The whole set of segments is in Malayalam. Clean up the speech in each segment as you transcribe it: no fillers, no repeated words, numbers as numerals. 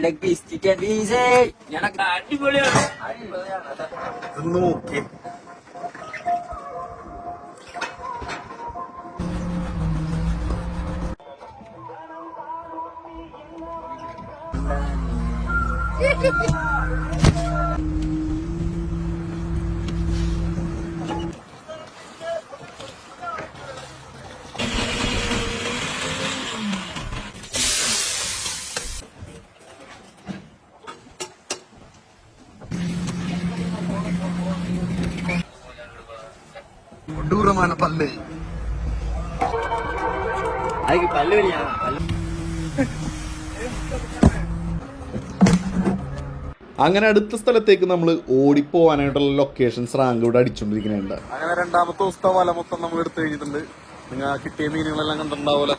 ലെഗ് പീസ് ചിക്കൻ പീസ് അടിപൊളിയാണ്. നോക്കി കൊടൂരமான പല്ല്. அதுக்கு பல்லு வலியா? അങ്ങനെ അടുത്ത സ്ഥലത്തേക്ക് നമ്മൾ ഓടിപ്പോവാനായിട്ടുള്ള ലൊക്കേഷൻസ് റാങ്ക് ഇവിടെ അടിച്ചോണ്ടിരിക്കുന്നുണ്ട്. അങ്ങനെ രണ്ടാമത്തെ ദിവസത്തെ വല മൊത്തം നമ്മൾ എടുത്തു കഴിഞ്ഞിട്ടുണ്ട്. നിങ്ങൾ കിട്ടിയ മീനുകളെല്ലാം കണ്ടിട്ടുണ്ടാവൂല.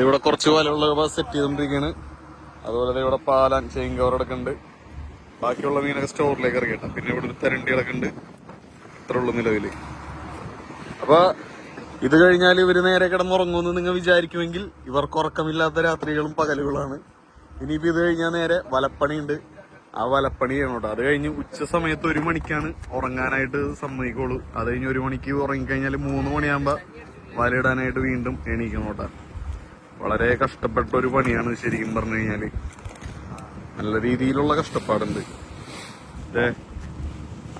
ഇവിടെ കുറച്ച് വലയുള്ള സെറ്റ് ചെയ്തോണ്ടിരിക്കുകയാണ്. അതുപോലെ ഇവിടെ പാലാൻ ചെയിൻ കവർ അടക്കുന്നുണ്ട്. ബാക്കിയുള്ള മീനൊക്കെ സ്റ്റോറിലേക്ക് ഇറങ്ങിയിട്ടാണ്. പിന്നെ ഇവിടെ തരണ്ടികളൊക്കെ ഉണ്ട്. ഇത്ര ഉള്ളു നിലവില്. അപ്പൊ ഇത് കഴിഞ്ഞാൽ ഇവര് നേരെ കിടന്നുറങ്ങുമെന്ന് നിങ്ങൾ വിചാരിക്കുമെങ്കിൽ ഇവർക്ക് ഉറക്കമില്ലാത്ത രാത്രികളും പകലുകളാണ്. ഇനിയിപ്പോ ഇത് കഴിഞ്ഞാൽ നേരെ വലപ്പണിയുണ്ട്. ആ വലപ്പണി ചെയ്യണം കേട്ടോ. അത് കഴിഞ്ഞ് ഉച്ച സമയത്ത് 1 മണിക്കാണ് ഉറങ്ങാനായിട്ട് സമ്മതിക്കുള്ളൂ. അത് കഴിഞ്ഞ് 1 മണിക്ക് ഉറങ്ങിക്കഴിഞ്ഞാൽ 3 മണിയാകുമ്പോ വലയിടാനായിട്ട് വീണ്ടും എണീക്കണം കേട്ടോ. വളരെ കഷ്ടപ്പെട്ട ഒരു പണിയാണ് ശരിക്കും പറഞ്ഞു കഴിഞ്ഞാല്. നല്ല രീതിയിലുള്ള കഷ്ടപ്പാടുണ്ട്.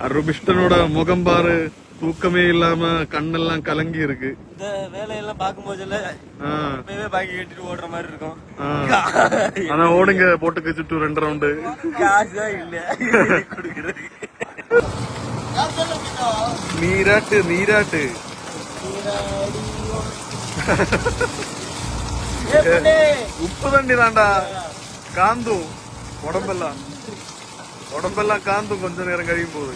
അറുബിഷ്ടനോட മുഖം പാറ് தூக்கமே இல்லாம கண்ணெல்லாம் கலங்கி இருக்கு. இந்த வேலையெல்லாம் பார்க்கும்போது பாக்கி கட்டிட்டு ஓடுற மாதிரி இருக்கும். ஆனா ஓடுங்க போட்டுக்கு சுட்டு 2 ரவுண்டு. காசா இல்ல கொடுக்குறது. நீராட்டு நீராட்டு உப்பு தண்ணி தாண்டா காந்தும் உடம்பெல்லாம் காந்தும் கொஞ்ச நேரம் കഴിയും போது.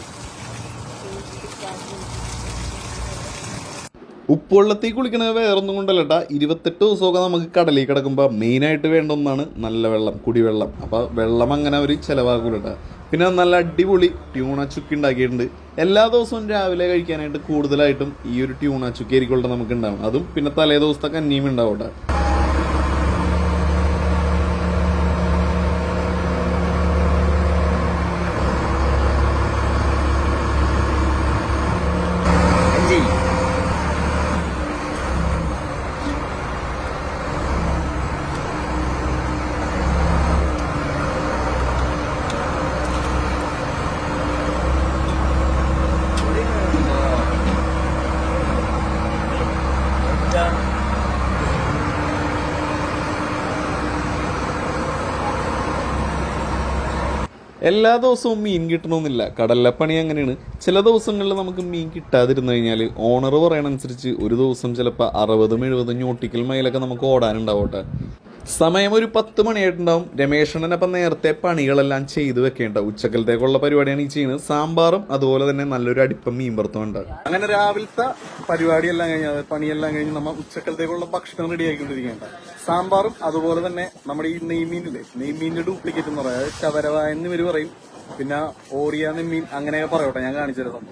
ഉപ്പുവെള്ളത്തിൽ കുളിക്കണത് വേറൊന്നും കൊണ്ടല്ലട്ടാ. 28 ദിവസമൊക്കെ നമുക്ക് കടലിൽ കിടക്കുമ്പോൾ മെയിനായിട്ട് വേണ്ട ഒന്നാണ് നല്ല വെള്ളം, കുടിവെള്ളം. അപ്പോൾ വെള്ളം അങ്ങനെ അവർ ചിലവാക്കൂലട്ടാ. പിന്നെ നല്ല അടിപൊളി ട്യൂണ ചുക്കി ഉണ്ടാക്കിയിട്ടുണ്ട്. എല്ലാ ദിവസവും രാവിലെ കഴിക്കാനായിട്ട് കൂടുതലായിട്ടും ഈ ഒരു ട്യൂണ ചുക്കി ആയിരിക്കും നമുക്ക് ഉണ്ടാവും. അതും പിന്നെ തലേ ദിവസത്തെ കന്നിയും ഉണ്ടാവട്ടെ. എല്ലാ ദിവസവും മീൻ കിട്ടണമെന്നില്ല. കടലിലെ പണി അങ്ങനെയാണ്. ചില ദിവസങ്ങളിൽ നമുക്ക് മീൻ കിട്ടാതിരുന്നു കഴിഞ്ഞാൽ ഓണർ പറയണനുസരിച്ച് ഒരു ദിവസം ചിലപ്പോൾ 60-70 നോട്ടിക്കൽ മൈലൊക്കെ നമുക്ക് ഓടാനുണ്ടാവട്ടെ. സമയം ഒരു 10 മണിയായിട്ടുണ്ടാവും. രമേശനപ്പം നേരത്തെ പണികളെല്ലാം ചെയ്തു വെക്കേണ്ട ഉച്ചക്കലത്തേക്കുള്ള പരിപാടിയാണ് ഈ ചെയ്യുന്നത്. സാമ്പാറും അതുപോലെ തന്നെ നല്ലൊരു അടിപ്പം മീൻ വറുത്തും ഉണ്ട്. അങ്ങനെ രാവിലത്തെ പരിപാടിയെല്ലാം കഴിഞ്ഞ് പണിയെല്ലാം കഴിഞ്ഞ് നമ്മൾ ഉച്ചക്കലത്തേക്കുള്ള ഭക്ഷണം റെഡി ആക്കിക്കൊണ്ടിരിക്കേണ്ട. സാമ്പാറും അതുപോലെ തന്നെ നമ്മുടെ ഈ നെയ്മീനില്ലേ, നെയ്മീനിന്റെ ഡ്യൂപ്ലിക്കേറ്റ് എന്ന് പറയാം. ചവരവ എന്ന് ഇവര് പറയും. പിന്നെ ഓറിയ നെയ്മീൻ അങ്ങനെയൊക്കെ പറയോട്ടെ. ഞാൻ കാണിച്ചു തരാം.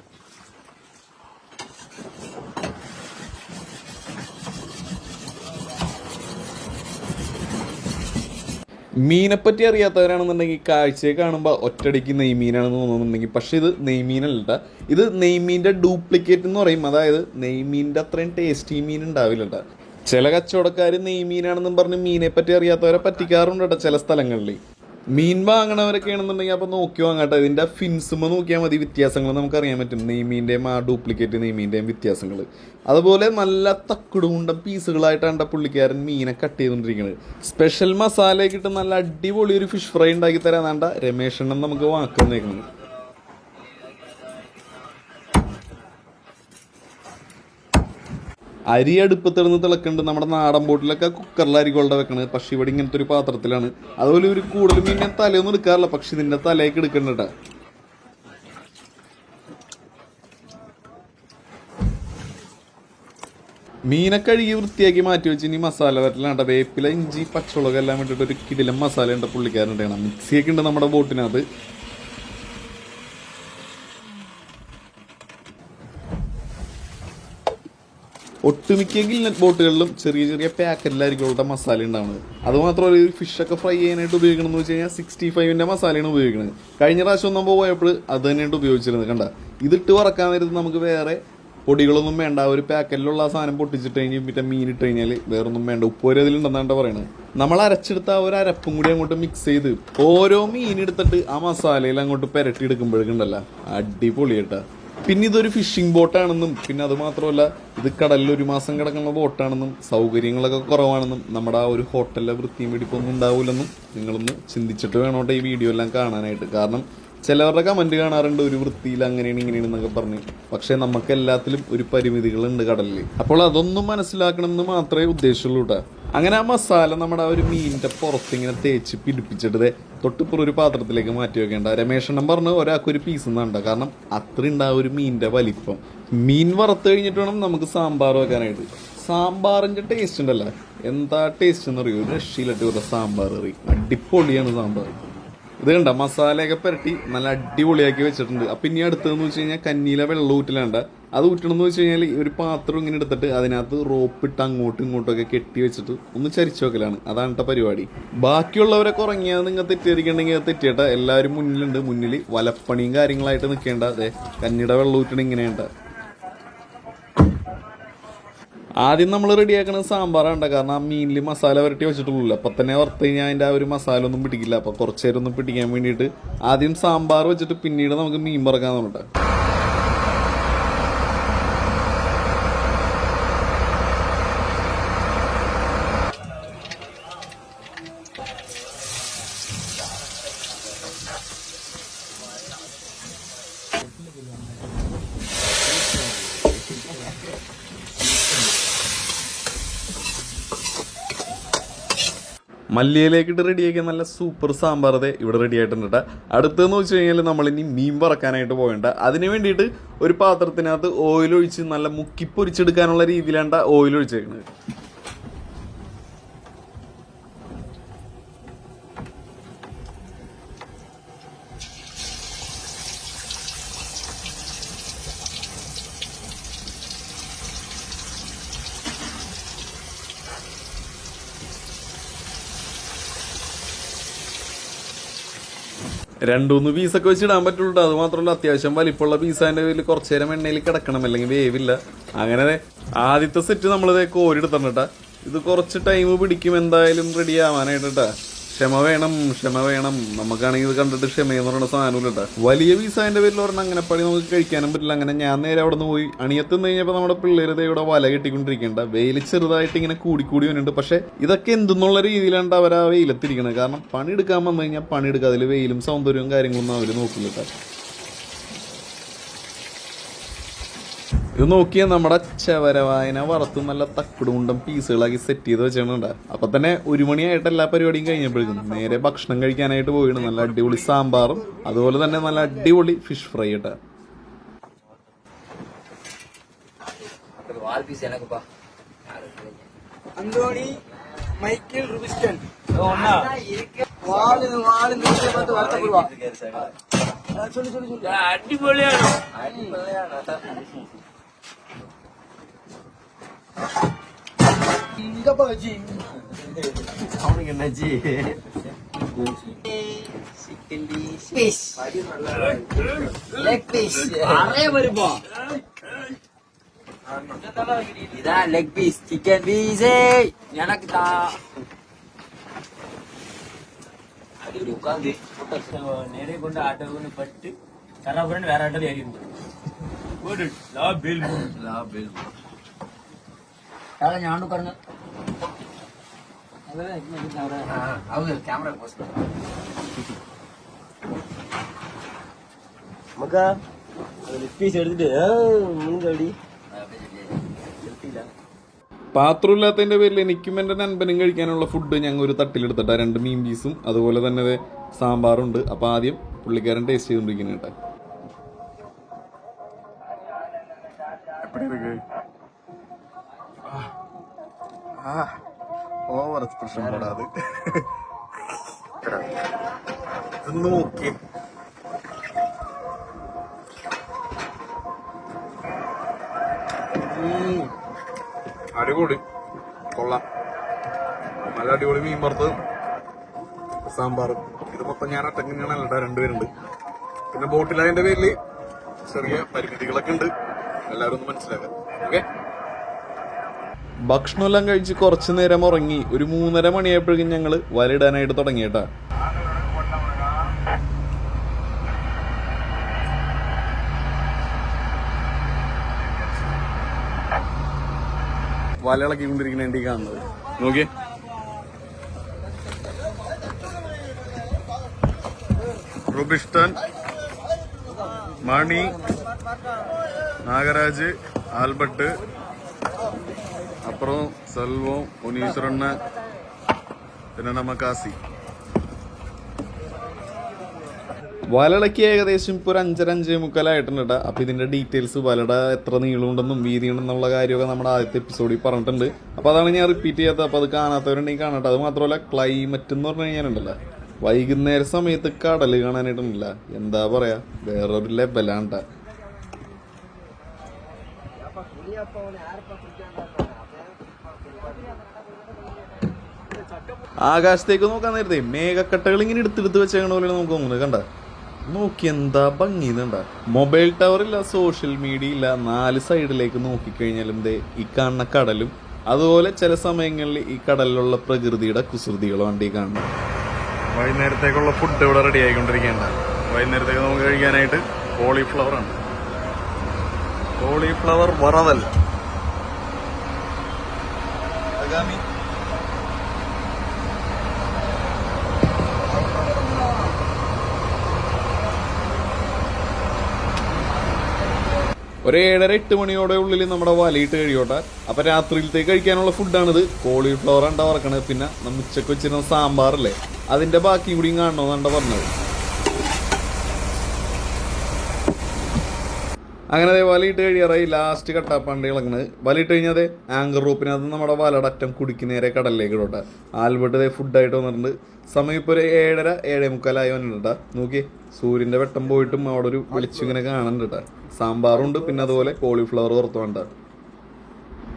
മീനെപ്പറ്റി അറിയാത്തവരാണെന്നുണ്ടെങ്കിൽ കാഴ്ചയെ കാണുമ്പോൾ ഒറ്റയടിക്ക് നെയ്മീനാണെന്ന് തോന്നുന്നുണ്ടെങ്കിൽ, പക്ഷെ ഇത് നെയ്മീനല്ല. ഇത് നെയ്മീൻ്റെ ഡ്യൂപ്ലിക്കേറ്റ് എന്ന് പറയും. അതായത് നെയ്മീൻ്റെ അത്രയും ടേസ്റ്റി മീൻ ഉണ്ടാവില്ല. ചില കച്ചവടക്കാർ നെയ്മീനാണെന്നും പറഞ്ഞ് മീനെ പറ്റി അറിയാത്തവരെ പറ്റിക്കാറുണ്ട് കേട്ടോ ചില സ്ഥലങ്ങളിൽ. മീൻ വാങ്ങണവരൊക്കെ ആണെന്നുണ്ടെങ്കിൽ അപ്പോൾ നോക്കി വാങ്ങട്ടെ. ഇതിൻ്റെ ഫിൻസുമ നോക്കിയാൽ മതി, വ്യത്യാസങ്ങൾ നമുക്കറിയാൻ പറ്റും. നെയ്മീൻ്റെയും ആ ഡ്യൂപ്ലിക്കേറ്റ് നെയ്മീൻ്റെയും വ്യത്യാസങ്ങൾ. അതുപോലെ നല്ല തക്കുടുമുണ്ടൻ പീസുകളായിട്ടാണ് പുള്ളിക്കാരൻ മീനെ കട്ട് ചെയ്തുകൊണ്ടിരിക്കുന്നത്. സ്പെഷ്യൽ മസാലയൊക്കെ ഇട്ട് നല്ല അടിപൊളി ഒരു ഫിഷ് ഫ്രൈ ഉണ്ടാക്കി തരാനാണ്ട രമേശണ്ണൻ നമുക്ക് വാക്കുന്നേക്കുന്നത്. അരി അടുപ്പത്തിടുന്ന് തിളക്കുന്നുണ്ട്. നമ്മുടെ നാടൻ ബോട്ടിലൊക്കെ കുക്കറിലായിരിക്കും വെക്കണത്. പക്ഷെ ഇവിടെ ഇങ്ങനത്തെ ഒരു പാത്രത്തിലാണ്. അതുപോലെ ഒരു കൂടുതൽ മീൻ ഞാൻ തലയൊന്നും എടുക്കാറില്ല, പക്ഷെ ഇതിന്റെ തലയൊക്കെ എടുക്കണ്ട. മീനൊക്കെ കഴുകി വൃത്തിയാക്കി മാറ്റി വെച്ച് ഇനി മസാല വരട്ടിലാണ്ട വേപ്പില ഇഞ്ചി പച്ചമുളക് എല്ലാം വേണ്ടിയിട്ട് ഒരു കിടിലം മസാല ഉണ്ട് പുള്ളിക്കാരൻ്റെ മിക്സിയൊക്കെ ഉണ്ട് നമ്മുടെ ബോട്ടിനകത്ത്. ഒട്ടുമിക്ക ഗിൽനെറ്റ് ബോട്ടുകളിലും ചെറിയ ചെറിയ പാക്കറ്റിലായിരിക്കും ഉള്ള മസാല ഉണ്ടാവുന്നത്. അതുമാത്രമല്ല ഈ ഫിഷൊക്കെ ഫ്രൈ ചെയ്യാനായിട്ട് ഉപയോഗിക്കണമെന്ന് വെച്ച് കഴിഞ്ഞാൽ 65-ന്റെ മസാലയാണ് ഉപയോഗിക്കുന്നത്. കഴിഞ്ഞ പ്രാവശ്യം നമ്മൾ പോയപ്പോൾ അത് തന്നെയാണ് ഉപയോഗിച്ചിരുന്നത്. കണ്ട, ഇതിട്ട് വറക്കാൻ നേരത്ത് നമുക്ക് വേറെ പൊടികളൊന്നും വേണ്ട. ഒരു പാക്കറ്റിലുള്ള ആ സാധനം പൊട്ടിച്ചിട്ട് കഴിഞ്ഞ് പിന്നെ മീൻ ഇട്ട് കഴിഞ്ഞാൽ വേറൊന്നും വേണ്ട. ഉപ്പ് അതിലുണ്ടെന്നാണ് പറയുന്നത്. നമ്മൾ അരച്ചെടുത്ത ആ ഒരു അരപ്പും കൂടി അങ്ങോട്ട് മിക്സ് ചെയ്ത് ഓരോ മീൻ എടുത്തിട്ട് ആ മസാലയിൽ അങ്ങോട്ട് പുരട്ടി എടുക്കുമ്പോഴേക്കുണ്ടല്ലോ അടിപൊളിയായിട്ടാ. പിന്നെ ഇതൊരു ഫിഷിംഗ് ബോട്ടാണെന്നും പിന്നെ അത് മാത്രമല്ല ഇത് കടലിൽ 1 മാസം കിടക്കുന്ന ബോട്ടാണെന്നും സൗകര്യങ്ങളൊക്കെ കുറവാണെന്നും നമ്മുടെ ആ ഒരു ഹോട്ടലിലെ വൃത്തിയും വെടിപ്പൊന്നും ഉണ്ടാവില്ലെന്നും നിങ്ങളൊന്ന് ചിന്തിച്ചിട്ട് വേണോട്ടെ ഈ വീഡിയോ എല്ലാം കാണാനായിട്ട്. കാരണം ചിലവരുടെ കമന്റ് കാണാറുണ്ട് ഒരു വൃത്തിയിൽ അങ്ങനെയാണ് ഇങ്ങനെയാണെന്നൊക്കെ പറഞ്ഞ്. പക്ഷെ നമുക്ക് എല്ലാത്തിലും ഒരു പരിമിതികളുണ്ട് കടലിൽ. അപ്പോൾ അതൊന്നും മനസ്സിലാക്കണമെന്ന് മാത്രമേ ഉദ്ദേശമുള്ളൂ കേട്ടോ. അങ്ങനെ ആ മസാല നമ്മുടെ ആ ഒരു മീനിന്റെ പുറത്തിങ്ങനെ തേച്ച് പിടിപ്പിച്ചിട്ട് തൊട്ടിപ്പുറം ഒരു പാത്രത്തിലേക്ക് മാറ്റി വെക്കേണ്ട. രമേശണ്ണം പറഞ്ഞ് ഒരാൾക്കൊരു പീസ് എന്നാണ്ട. കാരണം അത്ര ഉണ്ടാവും ഒരു മീനിന്റെ വലിപ്പം. മീൻ വറുത്ത് കഴിഞ്ഞിട്ട് വേണം നമുക്ക് സാമ്പാർ വെക്കാനായിട്ട്. സാമ്പാറിന്റെ ടേസ്റ്റ് ഉണ്ടല്ലോ, എന്താ ടേസ്റ്റ് എന്ന് അറിയൂ. രക്ഷയിലിട്ട് ഒരു സാമ്പാർ കറി അടിപൊളിയാണ് സാമ്പാർ. ഇത് കണ്ട മസാലയൊക്കെ പുരട്ടി നല്ല അടിപൊളിയാക്കി വെച്ചിട്ടുണ്ട്. അപ്പം ഇനി അടുത്തതെന്ന് വെച്ച് കഴിഞ്ഞാൽ കന്നിയിലെ വെള്ളം ഊറ്റിലാണ്ട. അത് ഊറ്റണമെന്ന് വെച്ച് കഴിഞ്ഞാൽ ഒരു പാത്രം ഇങ്ങനെ എടുത്തിട്ട് അതിനകത്ത് റോപ്പിട്ട് അങ്ങോട്ടും ഇങ്ങോട്ടൊക്കെ കെട്ടി വെച്ചിട്ട് ഒന്ന് ചരിച്ചു വെക്കലാണ്. അതാണ് കേട്ടോ പരിപാടി. ബാക്കിയുള്ളവരൊക്കെ ഉറങ്ങിയാൽ നിങ്ങൾ തെറ്റിദ്ധരിക്കണമെങ്കിൽ അത് തെറ്റിയട്ട. എല്ലാവരും മുന്നിലുണ്ട്. മുന്നിൽ വലപ്പണിയും കാര്യങ്ങളായിട്ട് നിൽക്കേണ്ട. അതെ, കന്നിയുടെ വെള്ളം ഊറ്റണം ഇങ്ങനെയുണ്ട. ആദ്യം നമ്മൾ റെഡിയാക്കണത് സാമ്പാറാണ്. കാരണം ആ മീനിൽ മസാല വരട്ടി വെച്ചിട്ടുള്ളൂ. അപ്പം തന്നെ വറുത്ത് കഴിഞ്ഞാൽ അതിൻ്റെ ആ ഒരു മസാല ഒന്നും പിടിക്കില്ല. അപ്പം കുറച്ച് നേരം ഒന്നും പിടിക്കാൻ വേണ്ടിയിട്ട് ആദ്യം സാമ്പാർ വെച്ചിട്ട് പിന്നീട് നമുക്ക് മീൻ വറക്കാൻ നോക്കട്ടെ. മല്ലിയിലേക്കിട്ട് റെഡിയാക്കിയ നല്ല സൂപ്പർ സാമ്പാർ ഇവിടെ റെഡി ആയിട്ടുണ്ട്. അടുത്തെന്ന് വെച്ച് കഴിഞ്ഞാൽ നമ്മളിനി മീൻ വറക്കാനായിട്ട് പോകേണ്ട. അതിന് വേണ്ടിയിട്ട് ഒരു പാത്രത്തിനകത്ത് ഓയിൽ ഒഴിച്ച് നല്ല മുക്കി പൊരിച്ചെടുക്കാനുള്ള രീതിയിലാണ് ഓയിൽ ഒഴിച്ചേക്കുന്നത്. രണ്ടൂന്ന് പീസൊക്കെ വെച്ച് ഇടാൻ പറ്റുള്ളൂ. അത് മാത്രമല്ല അത്യാവശ്യം വലിപ്പമുള്ള പീസ് അതിൻ്റെ പേരിൽ കുറച്ചു നേരം എണ്ണയിൽ കിടക്കണം, അല്ലെങ്കിൽ വേവില്ല. അങ്ങനെ ആദ്യത്തെ സെറ്റ് നമ്മളിത് കോരിയെടുത്തിട്ടാ. ഇത് കുറച്ച് ടൈം പിടിക്കും എന്തായാലും റെഡി ആവാനായിട്ടാ. ക്ഷമ വേണം. നമുക്കാണെങ്കിൽ ഇത് കണ്ടിട്ട് ക്ഷമയെന്ന് പറയുന്ന സാധനമില്ല. വലിയ പീസ് അതിൻ്റെ പേരിൽ പറഞ്ഞാൽ അങ്ങനെ പണി നമുക്ക് കഴിക്കാനും പറ്റില്ല. അങ്ങനെ ഞാൻ നേരെ അവിടെ നിന്ന് പോയി അണിയത്തുനിന്ന് കഴിഞ്ഞപ്പോൾ നമ്മുടെ പിള്ളേർ ഇവിടെ വല കെട്ടിക്കൊണ്ടിരിക്കേണ്ട. വെയിൽ ചെറുതായിട്ട് ഇങ്ങനെ കൂടി വരുന്നുണ്ട്. പക്ഷെ ഇതൊക്കെ എന്തെന്നുള്ള രീതിയിലാണ് അവർ ആ വെയിലത്തിരിക്കുന്നത്. കാരണം പണിയെടുക്കാൻ വന്നു കഴിഞ്ഞാൽ പണിയെടുക്കുക. അതിൽ വെയിലും സൗന്ദര്യവും കാര്യങ്ങളൊന്നും അവർ നോക്കില്ല. ഇത് നോക്കിയാൽ നമ്മുടെ ചവരവായന വറുത്ത് നല്ല തക്കുടുമുണ്ടം പീസുകളാക്കി സെറ്റ് ചെയ്ത് വെച്ചിട്ടുണ്ട്. അപ്പൊ തന്നെ 1 മണിയായിട്ട് എല്ലാ പരിപാടിയും കഴിഞ്ഞപ്പോഴേക്കും നേരെ ഭക്ഷണം കഴിക്കാനായിട്ട് പോയിട്ടുണ്ട്. നല്ല അടിപൊളി സാമ്പാറും അതുപോലെ തന്നെ നല്ല അടിപൊളി ഫിഷ് ഫ്രൈ ഇട്ടാ. ഇതാ ലെഗ് പീസ്, ചിക്കൻ പീസ് ഞനക്കിതാ. ഉட்காந்து நிறைய கொண்டு ஆட்டோன்னு பட்டு சராபுரன் வேற ஆட்டோ ஏறி ഞാനും പറഞ്ഞു ക്യാമറ പോസ്റ്റ് നമുക്ക് പീസ് എടുത്തിട്ട് മുൻകടി പാത്രമില്ലാത്തതിന്റെ പേരിൽ എനിക്കും എൻ്റെ നൻപനും കഴിക്കാനുള്ള ഫുഡ് ഞങ്ങൾ ഒരു തട്ടിലെടുത്തിട്ടാ. 2 മീൻ പീസും അതുപോലെ തന്നെ സാമ്പാറുണ്ട്. അപ്പൊ ആദ്യം പുള്ളിക്കാരൻ ടേസ്റ്റ് ചെയ്തോണ്ടിരിക്കുന്ന കേട്ടോ. ഓവർ എക്സ്പ്രഷൻ കൂടാതെ നോക്കി. അടിപൊളി, കൊള്ളാം. നല്ല അടിപൊളി മീൻ വറുത്തതും സാമ്പാറും. ഇത് മൊത്തം ഞാൻ ഒറ്റങ്ങനെയാണ് കേട്ടോ, രണ്ടുപേരുണ്ട്. പിന്നെ ബോട്ടിലായതിന്റെ പേരില് ചെറിയ പരിമിതികളൊക്കെ ഉണ്ട്, എല്ലാവരും ഒന്ന് മനസ്സിലാക്കാം. ഓക്കെ. ഭക്ഷണമെല്ലാം കഴിച്ച് കുറച്ചു നേരം ഉറങ്ങി. ഒരു 3:30 മണിയായപ്പോഴേക്കും ഞങ്ങൾ വലയിടാനായിട്ട് തുടങ്ങിയേട്ടാ. വലയിളക്കിക്കൊണ്ടിരിക്കുന്ന കാണുന്നത് നോക്കിയേ. റുബിഷ്ടൻ, മണി, നാഗരാജ്, ആൽബർട്ട്, അപ്പുറം സെൽവം, ഉനീശ്വരണ്ണ, പിന്നെ നമ്മക്കാസി. വലളക്ക് ഏകദേശം ഇപ്പോൾ ഒരു 5:30-5:45 അപ്പൊ ഇതിന്റെ ഡീറ്റെയിൽസ്, വലയുടെ എത്ര നീളമുണ്ടെന്നും വീതി ഉണ്ടെന്നുള്ള കാര്യമൊക്കെ നമ്മുടെ ആദ്യത്തെ എപ്പിസോഡിൽ പറഞ്ഞിട്ടുണ്ട്. അപ്പൊ അതാണ് ഞാൻ റിപ്പീറ്റ് ചെയ്യാത്തത്. അപ്പൊ അത് കാണാത്തവരുണ്ടെങ്കിൽ കാണട്ടെ. അത് മാത്രമല്ല ക്ലൈമറ്റ് എന്ന് പറഞ്ഞു കഴിഞ്ഞാലുണ്ടല്ലോ, വൈകുന്നേര സമയത്ത് കടല് കാണാനായിട്ടുണ്ടല്ല, എന്താ പറയാ, വേറൊരു ലെവലാണ്ട. ആകാശത്തേക്ക് നോക്കാൻ നേരത്തെ മേഘക്കട്ടകൾ ഇങ്ങനെ എടുത്തെടുത്ത് വെച്ചേക്കണ പോലെ നമുക്ക് തോന്നുന്നത്. കണ്ട, നോക്കി എന്താ ഭംഗി. ഇതുണ്ട, മൊബൈൽ ടവർ ഇല്ല, സോഷ്യൽ മീഡിയ ഇല്ല, 4 സൈഡിലേക്ക് നോക്കിക്കഴിഞ്ഞാലും ഈ കാണുന്ന കടലും അതുപോലെ ചില സമയങ്ങളിൽ ഈ കടലിലുള്ള പ്രകൃതിയുടെ കുസൃതികളും വണ്ടി കാണുന്നു. വൈകുന്നേരത്തേക്കുള്ള ഫുഡ് ഇവിടെ റെഡി ആയിക്കൊണ്ടിരിക്കുകയാണ്. വൈകുന്നേരത്തേക്ക് നമുക്ക് കഴിക്കാനായിട്ട് കോളിഫ്ലവർ ആണ്. കോളിഫ്ലവർ വറവൽ. ഒരു 7:30-8 മണിയോടെ ഉള്ളിൽ നമ്മുടെ വലയിട്ട് കഴിയോട്ടെ. അപ്പൊ രാത്രിയിലത്തേക്ക് കഴിക്കാനുള്ള ഫുഡാണിത്. കോളിഫ്ലവർ ആണ് വറക്കണത്. പിന്നെ നമ്മൾ ഉച്ചക്ക് വെച്ചിരുന്ന സാമ്പാറല്ലേ, അതിന്റെ ബാക്കിയും കൂടിയും കാണണമെന്നാണ് പറഞ്ഞത്. അങ്ങനെ വലയിട്ട് കഴിയാറായി. ലാസ്റ്റ് കട്ടാപ്പാണ്ട് ഇളങ്ങണത്. വലയിട്ട് കഴിഞ്ഞാൽ ആങ്കർ റൂപ്പിനകത്ത് നമ്മുടെ വലയുടെ അറ്റം കുടിക്ക് നേരെ കടലിലേക്ക് ഇടോട്ടെ. ആൽബർട്ട് ഫുഡായിട്ട് വന്നിട്ടുണ്ട്. സമയം ഇപ്പോൾ ഒരു 7:30-7:45 വന്നിട്ടാ. നോക്കി, സൂര്യന്റെ വെട്ടം പോയിട്ടും അവിടെ ഒരു വെളിച്ചിങ്ങനെ കാണുന്നുണ്ട്. സാമ്പാറുണ്ട്, പിന്നെ അതുപോലെ കോളിഫ്ലവർ പുറത്തു വേണ്ട.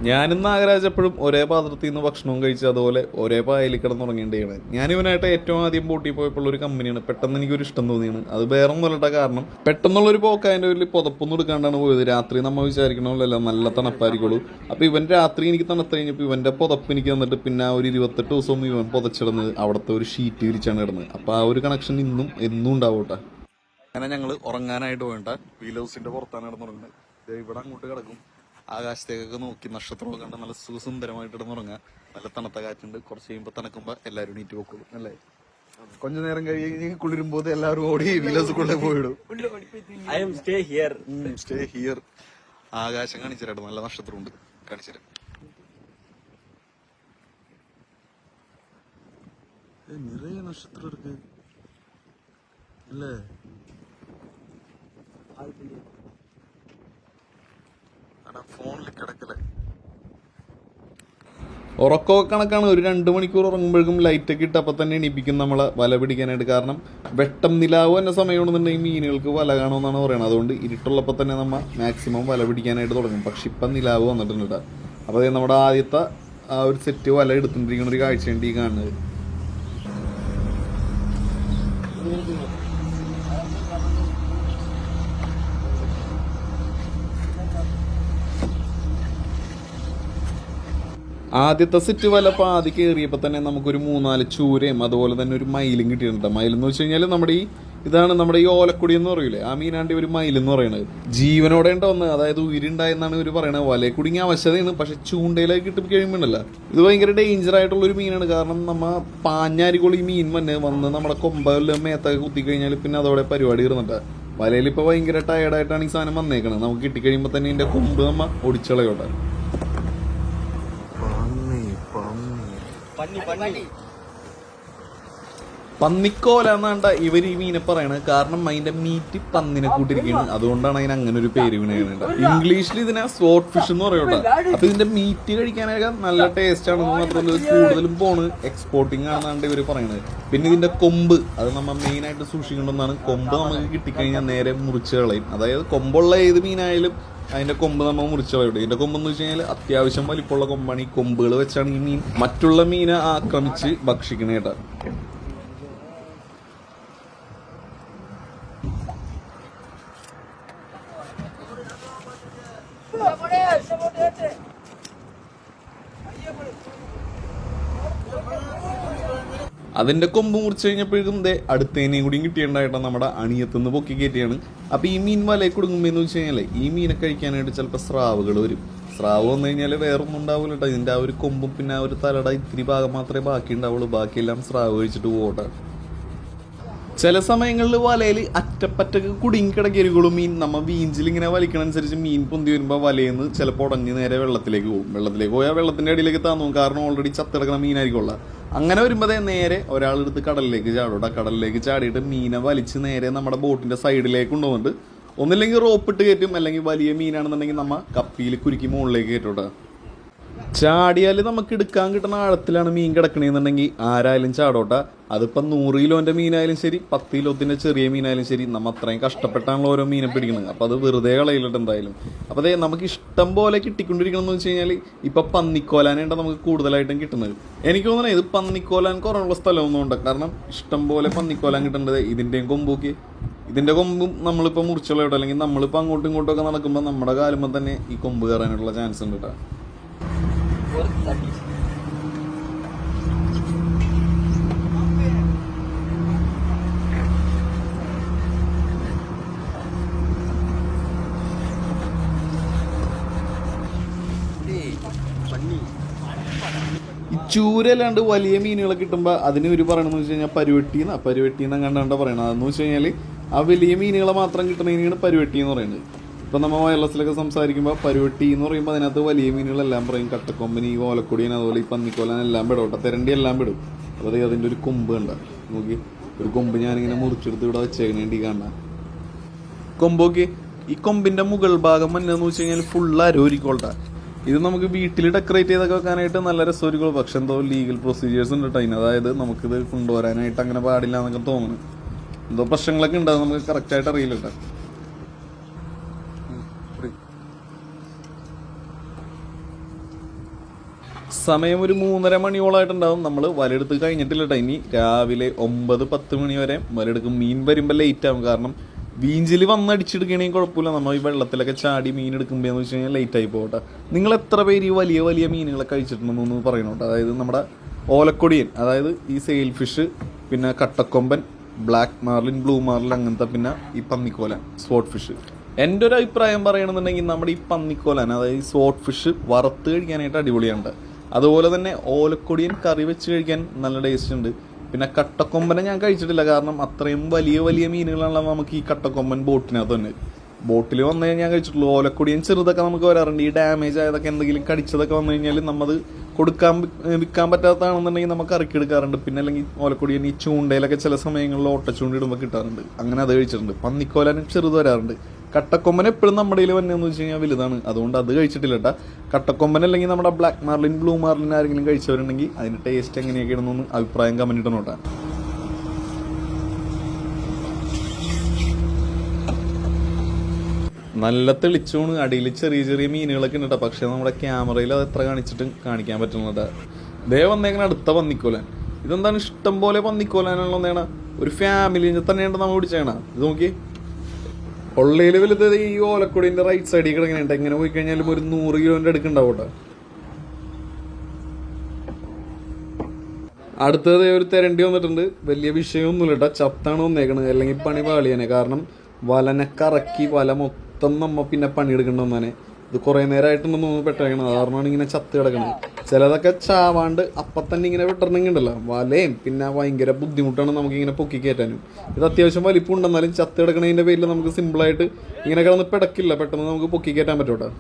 ഞാനും നാഗരാജ് എപ്പോഴും ഒരേ പാത്രത്തിൽ നിന്ന് ഭക്ഷണവും കഴിച്ച് അതുപോലെ ഒരേ പായലിൽ കിടന്നുറങ്ങേണ്ടിയാണ്. ഞാനിവനായിട്ട് ഏറ്റവും ആദ്യം ബോട്ടിൽ പോയപ്പോൾ ഒരു കമ്പനിയാണ് പെട്ടെന്ന് എനിക്കൊരു ഇഷ്ടം തോന്നിയാണ്. അത് വേറെ ഒന്നുമല്ല, കാരണം പെട്ടെന്നുള്ളൊരു പോക്ക് അതിൻ്റെ വലിയ പുതപ്പൊന്നും എടുക്കാണ്ടാണ് പോയത്. രാത്രി നമ്മൾ വിചാരിക്കണമല്ലോ നല്ല തണുപ്പായിരിക്കുള്ളൂ. അപ്പോൾ ഇവൻ രാത്രി എനിക്ക് തണുത്ത് കഴിഞ്ഞപ്പോൾ ഇവൻ്റെ പുതപ്പ് എനിക്ക് തന്നിട്ട് പിന്നെ ഒരു 28 ദിവസവും ഇവൻ പുതച്ചിടുന്നത് അവിടുത്തെ ഒരു ഷീറ്റ് വിരിച്ചാണ് കിടന്നത്. അപ്പോൾ ആ ഒരു കണക്ഷൻ എന്നും ഉണ്ടാവട്ടെ. അങ്ങനെ ഞങ്ങൾ ഉറങ്ങാനായിട്ട് പോകണ്ട. വീൽ ഹൗസിന്റെ പുറത്താണ് കിടന്നുറങ്ങുന്നത്. ഇവിടെ അങ്ങോട്ട് കിടക്കും, ആകാശത്തേക്കൊക്കെ നോക്കി നക്ഷത്രമൊക്കെ കണ്ട് നല്ല സുന്ദരമായിട്ട് കിടന്നുറങ്ങാം. നല്ല തണുത്ത കാറ്റുണ്ട്. കുറച്ച് കഴിയുമ്പോൾ തണുക്കുമ്പോൾ എല്ലാവരും നീറ്റ് പോക്കുള്ളൂ അല്ലേ. கொஞ்ச நேரம் കഴിഞ്ഞ് കുളിരുമ്പോൾ എല്ലാവരും ഓടി വീൽ ഹൗസ് കൊണ്ട് പോയിടും. Stay here. ആകാശം കാണിച്ചിട്ട് നല്ല നക്ഷത്രമുണ്ട്, കാണിച്ചിട്ട്. നിറയെ നക്ഷത്രം ഇருக்கு അല്ലേ. ഫോണിൽ കിടക്കല്ലേ. ഉറക്കമൊക്കെ കണക്കാണ്. ഒരു 2 മണിക്കൂർ ഉറങ്ങുമ്പോഴേക്കും ലൈറ്റൊക്കെ ഇട്ട് അപ്പം തന്നെ എണീപ്പിക്കും നമ്മളെ വല പിടിക്കാനായിട്ട്. കാരണം വെട്ടം നിലാവ് തന്നെ സമയമാണെന്നുണ്ടെങ്കിൽ മീനുകൾക്ക് വല കാണുമെന്നാണ് പറയുന്നത്. അതുകൊണ്ട് ഇരുട്ടുള്ളപ്പോൾ തന്നെ നമ്മൾ മാക്സിമം വല പിടിക്കാനായിട്ട് തുടങ്ങും. പക്ഷെ ഇപ്പം നിലാവ് വന്നിട്ടുണ്ട്. അപ്പോൾ നമ്മുടെ ആദ്യത്തെ ആ ഒരു സെറ്റ് വല എടുത്തുകൊണ്ടിരിക്കുന്ന ഒരു കാഴ്ചയുണ്ട് ഈ കാണുന്നത്. ആദ്യത്തെ സെറ്റ് വല പാതി കയറിയപ്പോൾ തന്നെ നമുക്കൊരു 3-4 ചൂരയും അതുപോലെ തന്നെ ഒരു മയിലും കിട്ടിയിട്ടുണ്ട്. മയിലെന്ന് വെച്ച് കഴിഞ്ഞാൽ നമ്മുടെ ഈ ഓലക്കുടി എന്ന് പറയൂലേ, ആ മീനാണ്ട് ഒരു മയിലെന്ന് പറയുന്നത്. ജീവനോടെ വന്ന്, അതായത് ഉയരുണ്ടായെന്നാണ് ഇവർ പറയുന്നത്. വലയെ കുടുങ്ങിയ അവശതയാണ്. പക്ഷെ ചൂണ്ടയിലേക്ക് കിട്ടി കഴിയുമ്പോഴല്ല, ഇത് ഭയങ്കര ഡേഞ്ചർ ആയിട്ടുള്ള ഒരു മീനാണ്. കാരണം പാഞ്ഞാരികൾ ഈ മീൻ വന്ന് നമ്മുടെ കൊമ്പെല്ലാം മേത്തൊക്കെ കുത്തിക്കഴിഞ്ഞാൽ പിന്നെ അതോടെ പരിപാടി ഇരുന്നിട്ട്. വലയിൽ ഇപ്പോൾ ഭയങ്കര ടയർഡായിട്ടാണ് ഈ സാധനം വന്നേക്കണത്. നമുക്ക് കിട്ടിക്കഴിയുമ്പോൾ തന്നെ ഇതിന്റെ കൊമ്പ് നമ്മ ഒടിച്ചളയോട്ടെ. പന്നിക്കോല എന്നാണ്ട ഇവർ ഈ മീനെ പറയണത്. കാരണം അതിന്റെ മീറ്റ് പന്നിനെ കൂട്ടിരിക്കുകയാണ്, അതുകൊണ്ടാണ് അതിന് അങ്ങനെ ഒരു പേര് വീണത്. ഇംഗ്ലീഷിൽ ഇതിനെ സ്വോർഡ് ഫിഷ് എന്ന് പറയൂട്ടോ. അപ്പൊ ഇതിന്റെ മീറ്റ് കഴിക്കാനൊക്കെ നല്ല ടേസ്റ്റ് ആണെന്ന് മാത്രമല്ല കൂടുതലും പോണ് എക്സ്പോർട്ടിങ് ആണെന്നാണ് ഇവർ പറയുന്നത്. പിന്നെ ഇതിന്റെ കൊമ്പ് അത് നമ്മൾ മെയിൻ ആയിട്ട് സൂക്ഷിക്കേണ്ടതാണ്. കൊമ്പ് നമുക്ക് കിട്ടിക്കഴിഞ്ഞാൽ നേരെ മുറിച്ച് കളയും. അതായത് കൊമ്പുള്ള ഏത് മീനായാലും അതിന്റെ കൊമ്പ് നമ്മൾ മുറിച്ച് കളയും. ഇതിന്റെ കൊമ്പെന്ന് വെച്ച് കഴിഞ്ഞാൽ അത്യാവശ്യം വലിപ്പമുള്ള കൊമ്പാണ്. ഈ കൊമ്പുകൾ വെച്ചാണ് ഈ മീൻ മറ്റുള്ള മീനെ ആക്രമിച്ച് ഭക്ഷിക്കണേ കേട്ടോ. അതിന്റെ കൊമ്പ് മുറിച്ച് കഴിഞ്ഞപ്പോഴേക്കും അടുത്തേനെയും കൂടിയും കിട്ടിയിട്ടുണ്ടായിട്ടോ. നമ്മുടെ അണിയത്തുനിന്ന് പൊക്കി കയറ്റിയാണ്. അപ്പൊ ഈ മീൻ വലയെ കൊടുക്കുമ്പോ എന്ന് വെച്ച് കഴിഞ്ഞാല് ഈ മീനെ കഴിക്കാനായിട്ട് ചിലപ്പോൾ സ്രാവുകൾ വരും. സ്രാവ് വന്നു കഴിഞ്ഞാൽ വേറൊന്നും ഉണ്ടാവില്ല കേട്ടോ. ഇതിന്റെ ആ ഒരു കൊമ്പും പിന്നെ ആ ഒരു തലയുടെ ഇത്തിരി ഭാഗം മാത്രമേ ബാക്കി ഉണ്ടാവുള്ളൂ. ബാക്കിയെല്ലാം സ്രാവ് കഴിച്ചിട്ട് പോകട്ടെ. ചില സമയങ്ങളിൽ വലയിൽ അറ്റപ്പറ്റക്ക് കുടുങ്ങി കിടക്കരുകളും മീൻ നമ്മ വീഞ്ചിൽ ഇങ്ങനെ വലിക്കണനുസരിച്ച് മീൻ പൊന്തി വരുമ്പോൾ വലയെന്ന് ചിലപ്പോൾ ഉടഞ്ഞ് നേരെ വെള്ളത്തിലേക്ക് പോകും. വെള്ളത്തിലേക്ക് പോയാൽ വെള്ളത്തിന്റെ അടിയിലേക്ക് താന്നു, കാരണം ഓൾറെഡി ചത്തിടക്കണ മീനായിരിക്കുള്ള. അങ്ങനെ വരുമ്പോൾ നേരെ ഒരാളെടുത്ത് കടലിലേക്ക് ചാടൂട്ടാ. കടലിലേക്ക് ചാടിയിട്ട് മീനെ വലിച്ച് നേരെ നമ്മുടെ ബോട്ടിന്റെ സൈഡിലേക്ക് കൊണ്ടുവന്നിട്ട് ഒന്നില്ലെങ്കിൽ റോപ്പിട്ട് കയറ്റും, അല്ലെങ്കിൽ വലിയ മീനാണെന്നുണ്ടെങ്കിൽ നമ്മ കപ്പിയിൽ കുരുക്കി മുകളിലേക്ക് കയറ്റൂട്ടാ. ചാടിയാൽ നമുക്ക് എടുക്കാൻ കിട്ടുന്ന ആഴത്തിലാണ് മീൻ കിടക്കണേന്നുണ്ടെങ്കിൽ ആരായാലും ചാടോട്ടാ. അതിപ്പോൾ 100 കിലോന്റെ മീനായാലും ശരി 10 കിലോത്തിന്റെ ചെറിയ മീനായാലും ശരി, നമ്മ അത്രയും കഷ്ടപ്പെട്ടാണല്ലോ ഓരോ മീനെ പിടിക്കുന്നത്. അപ്പോൾ അത് വെറുതെ കളയിലിട്ട് എന്തായാലും. അപ്പോൾ അതേ നമുക്ക് ഇഷ്ടം പോലെ കിട്ടിക്കൊണ്ടിരിക്കണം എന്ന് വെച്ച് കഴിഞ്ഞാൽ ഇപ്പൊ പന്നിക്കോലാനാണ് നമുക്ക് കൂടുതലായിട്ടും കിട്ടുന്നത്. എനിക്ക് തോന്നുന്നത് ഇത് പന്നിക്കോലാൻ കുറവുള്ള സ്ഥലമൊന്നും ഉണ്ട്. കാരണം ഇഷ്ടം പോലെ പന്നിക്കോലാൻ കിട്ടേണ്ടത് ഇതിന്റെയും കൊമ്പൊക്കെ. ഇതിന്റെ കൊമ്പും നമ്മളിപ്പോൾ മുറിച്ചുള്ള അല്ലെങ്കിൽ നമ്മളിപ്പോൾ അങ്ങോട്ടും ഇങ്ങോട്ടും ഒക്കെ നടക്കുമ്പോൾ നമ്മുടെ കാലുമ്പോൾ തന്നെ ഈ കൊമ്പ് കയറാനായിട്ടുള്ള ചാൻസ് ഉണ്ട് കേട്ടോ. ഈ ചൂരല്ലാണ്ട് വലിയ മീനുകളെ കിട്ടുമ്പോൾ അതിന് ഒരു പറയണമെന്ന് വെച്ച് കഴിഞ്ഞാൽ പരുവെട്ടിന്ന് കണ്ടാണ്ട് പറയണത്. അതെന്ന് വെച്ച് കഴിഞ്ഞാൽ ആ വലിയ മീനുകളെ മാത്രം കിട്ടണതിനാണ് പരുവെട്ടി എന്ന് പറയുന്നത്. ഇപ്പം നമ്മൾ വയർലെസ്സിലൊക്കെ സംസാരിക്കുമ്പോൾ പരുവെട്ടി എന്ന് പറയുമ്പോൾ അതിനകത്ത് വലിയ മീനുകളെല്ലാം പറയും. കട്ടക്കൊമ്പനി, ഓലക്കൊടിയൻ, അതുപോലെ ഈ പന്നിക്കോലൻ എല്ലാം പെടും. തെരണ്ടി എല്ലാം പെടും. അപ്പോൾ അതിൻ്റെ ഒരു കൊമ്പ് കണ്ട നോക്കി, ഒരു കൊമ്പ് ഞാനിങ്ങനെ മുറിച്ചെടുത്ത് ഇവിടെ വെച്ചേക്കണേണ്ടി കാണാം. കൊമ്പൊക്കെ ഈ കൊമ്പിന്റെ മുകൾ ഭാഗം എന്നാന്ന് വെച്ച് കഴിഞ്ഞാൽ ഫുൾ അരോരിക്കോൾട്ടാ. ഇത് നമുക്ക് വീട്ടിൽ ഡെക്കറേറ്റ് ചെയ്തൊക്കെ വെക്കാനായിട്ട് നല്ല രസമായിരിക്കും. പക്ഷെ എന്തോ ലീഗൽ പ്രൊസീജിയേഴ്സ് ഉണ്ട് കേട്ടോ അതിന്. അതായത് നമുക്കിത് കൊണ്ടുവരാനായിട്ട് അങ്ങനെ പാടില്ല എന്നൊക്കെ തോന്നുന്നു. എന്തോ പ്രശ്നങ്ങളൊക്കെ ഉണ്ടാകും, നമുക്ക് കറക്റ്റായിട്ട് അറിയില്ല കേട്ടോ. സമയം ഒരു 3:30 മണിയോളായിട്ടുണ്ടാവും. നമ്മൾ വലയെടുത്ത് കഴിഞ്ഞിട്ടില്ല കേട്ടോ. ഇനി രാവിലെ 9-10 മണി വരെ വലയെടുക്കും. മീൻ വരുമ്പോൾ ലേറ്റ് ആവും. കാരണം വീഞ്ചിൽ വന്നടിച്ചെടുക്കണമെങ്കിൽ കുഴപ്പമില്ല. നമ്മൾ ഈ വെള്ളത്തിലൊക്കെ ചാടി മീൻ എടുക്കുമ്പോൾ എന്ന് വെച്ച് കഴിഞ്ഞാൽ ലേറ്റ് ആയി പോകട്ടെ. നിങ്ങൾ എത്ര പേര് ഈ വലിയ വലിയ മീനുകളെ കഴിച്ചിട്ടുണ്ടെന്നൊന്ന് പറയണോട്ടെ. അതായത് നമ്മുടെ ഓലക്കൊടിയൻ, അതായത് ഈ സെയിൽ ഫിഷ്, പിന്നെ കട്ടക്കൊമ്പൻ, ബ്ലാക്ക് മാർലിൻ, ബ്ലൂ മാർലിൻ, അങ്ങനത്തെ, പിന്നെ ഈ പന്നിക്കോലൻ, സ്വോർഡ് ഫിഷ്. എൻ്റെ ഒരു അഭിപ്രായം പറയണമെന്നുണ്ടെങ്കിൽ നമ്മുടെ ഈ പന്നിക്കോലൻ, അതായത് ഈ സ്വോർഡ് ഫിഷ് വറുത്ത് കഴിക്കാനായിട്ട് അടിപൊളിയുണ്ട്. അതുപോലെ തന്നെ ഓലക്കൊടിയൻ കറി വെച്ച് കഴിക്കാൻ നല്ല ടേസ്റ്റ് ഉണ്ട്. പിന്നെ കട്ടക്കൊമ്പനെ ഞാൻ കഴിച്ചിട്ടില്ല, കാരണം അത്രയും വലിയ വലിയ മീനുകളാണല്ലോ നമുക്ക് ഈ കട്ടക്കൊമ്പൻ ബോട്ടിനകത്ത് തന്നെ. ബോട്ടിൽ വന്നു കഴിഞ്ഞാൽ ഞാൻ കഴിച്ചിട്ടുള്ളൂ. ഓലക്കൊടിയൻ ചെറുതൊക്കെ നമുക്ക് വരാറുണ്ട്. ഈ ഡാമേജ് ആയതൊക്കെ എന്തെങ്കിലും കടിച്ചതൊക്കെ വന്നു കഴിഞ്ഞാൽ നമ്മത് വിൽക്കാൻ പറ്റാത്തതാണെന്നുണ്ടെങ്കിൽ നമുക്ക് ഇറക്കിയെടുക്കാറുണ്ട്. പിന്നെ അല്ലെങ്കിൽ ഓലക്കൊടിയൻ ഈ ചൂണ്ടയിലൊക്കെ ചില സമയങ്ങളിൽ ഓട്ടച്ചൂണ്ട ഇടുമ്പോൾ കിട്ടാറുണ്ട്. അങ്ങനെ അത് കഴിച്ചിട്ടുണ്ട്. പന്നിക്കോലാനും ചെറുത് വരാറുണ്ട്. കട്ടക്കൊമ്പൻ എപ്പോഴും നമ്മുടെ കയ്യിൽ വന്നതെന്ന് വെച്ച് കഴിഞ്ഞാൽ വലുതാണ്, അതുകൊണ്ട് അത് കഴിച്ചിട്ടില്ല കേട്ടോ. കട്ടക്കൊമ്പൻ അല്ലെങ്കിൽ നമ്മുടെ ബ്ലാക്ക് മാർലിൻ, ബ്ലൂ മാർലിൻ ആരെങ്കിലും കഴിച്ചവരുണ്ടെങ്കിൽ അതിന്റെ ടേസ്റ്റ് എങ്ങനെയൊക്കെ ഇടുന്നൊന്ന് അഭിപ്രായം കമന്റ് ഇടണം കേട്ടോ. നല്ല തെളിച്ചോണ്. അടിയിൽ ചെറിയ ചെറിയ മീനുകളൊക്കെ ഉണ്ട് കേട്ടോ. പക്ഷെ നമ്മുടെ ക്യാമറയിൽ അത് എത്ര കാണിച്ചിട്ടും കാണിക്കാൻ പറ്റുന്നുണ്ട്. ദേ വന്നേക്കണ അടുത്ത പന്നിക്കോലാൻ. ഇതെന്താണ് ഇഷ്ടം പോലെ പന്നിക്കോലാനുള്ള എന്താണ് ഒരു ഫാമിലി തന്നെയാണ് നമ്മൾ പിടിച്ചേണ. ഇത് നോക്കി, ഉള്ളയിൽ വലുത് ഈ ഓലക്കൊടിന്റെ റൈറ്റ് സൈഡിൽ കിടങ്ങനെയുണ്ട്. എങ്ങനെ പോയി കഴിഞ്ഞാലും ഒരു 100 കിലോന്റെ അടുക്കുണ്ടാവട്ടെ. അടുത്തത് ഒരു തെരണ്ടി വന്നിട്ടുണ്ട്. വലിയ വിഷയമൊന്നുമില്ല കേട്ടോ. ചത്താണ് വന്നേക്കണത്, അല്ലെങ്കിൽ പണി പാളിയാനെ. കാരണം വലനെ കറക്കി വല മൊത്തം നമ്മ പിന്നെ പണിയെടുക്കേണ്ട വന്നാനെ. ഇത് കുറെ നേരമായിട്ടുണ്ടെന്ന് തോന്നുന്നു പെട്ടേക്കണത്. കാരണമാണ് ഇങ്ങനെ ചത്ത് കിടക്കണത്. ചിലതൊക്കെ ചാവാണ്ട് അപ്പം തന്നെ ഇങ്ങനെ വിട്ടണമെങ്കിൽ ഉണ്ടല്ലോ വലയും പിന്നെ ഭയങ്കര ബുദ്ധിമുട്ടാണ് നമുക്ക് ഇങ്ങനെ പൊക്കി കയറ്റാനും. ഇത് അത്യാവശ്യം വലിപ്പം ഉണ്ടെന്നാലും ചത്ത് കിടക്കണതിന്റെ പേരിൽ നമുക്ക് സിമ്പിളായിട്ട് ഇങ്ങനെ കിടന്ന് പിടക്കില്ല, പെട്ടെന്ന് നമുക്ക് പൊക്കി കയറ്റാൻ പറ്റൂട്ടോ.